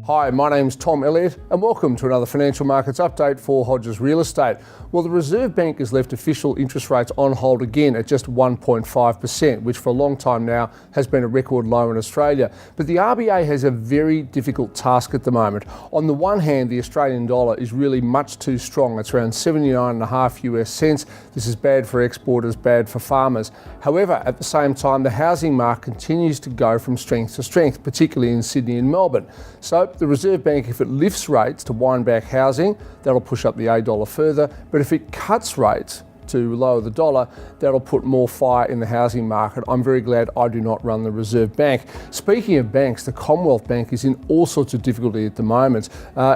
Hi, my name's Tom Elliott and welcome to another financial markets update for Hodges Real Estate. Well, the Reserve Bank has left official interest rates on hold again at just 1.5%, which for a long time now has been a record low in Australia. But the RBA has a very difficult task at the moment. On the one hand, the Australian dollar is really much too strong. It's around 79.5 US cents. This is bad for exporters, bad for farmers. However, at the same time, the housing market continues to go from strength to strength, particularly in Sydney and Melbourne. So the Reserve Bank, if it lifts rates to wind back housing, that'll push up the A-dollar further. But if it cuts rates to lower the dollar, that'll put more fire in the housing market. I'm very glad I do not run the Reserve Bank. Speaking of banks, the Commonwealth Bank is in all sorts of difficulty at the moment.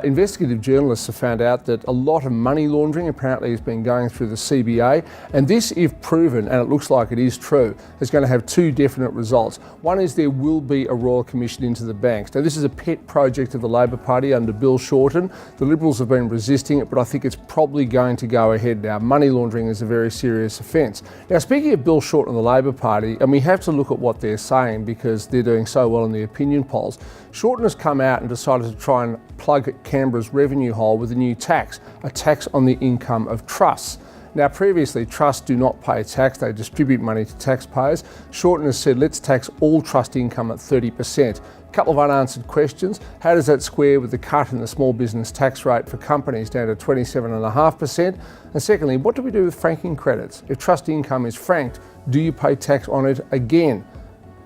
Investigative journalists have found out that a lot of money laundering apparently has been going through the CBA, and this, if proven, and it looks like it is true, is going to have two definite results. One is there will be a Royal Commission into the banks. Now, this is a pet project of the Labor Party under Bill Shorten. The Liberals have been resisting it, but I think it's probably going to go ahead now. Money laundering is a very serious offence. Now, speaking of Bill Shorten and the Labor Party, and we have to look at what they're saying because they're doing so well in the opinion polls. Shorten has come out and decided to try and plug Canberra's revenue hole with a new tax, a tax on the income of trusts. Now, previously, trusts do not pay tax, they distribute money to taxpayers. Shorten has said, let's tax all trust income at 30%. A couple of unanswered questions. How does that square with the cut in the small business tax rate for companies down to 27.5%? And secondly, what do we do with franking credits? If trust income is franked, do you pay tax on it again?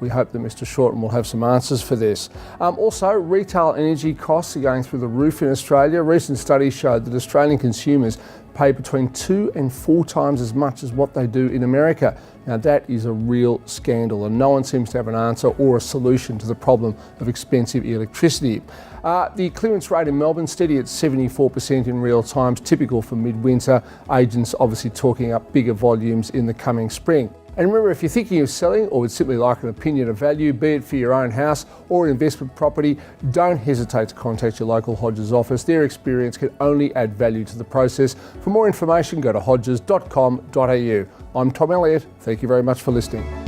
We hope that Mr. Shorten will have some answers for this. Also, retail energy costs are going through the roof in Australia. Recent studies showed that Australian consumers pay between 2 and 4 times as much as what they do in America. Now, that is a real scandal, and no one seems to have an answer or a solution to the problem of expensive electricity. The clearance rate in Melbourne steady at 74% in real times, typical for midwinter. Agents obviously talking up bigger volumes in the coming spring. And remember, if you're thinking of selling or would simply like an opinion of value, be it for your own house or an investment property, don't hesitate to contact your local Hodges office. Their experience can only add value to the process. For more information, go to hodges.com.au. I'm Tom Elliott. Thank you very much for listening.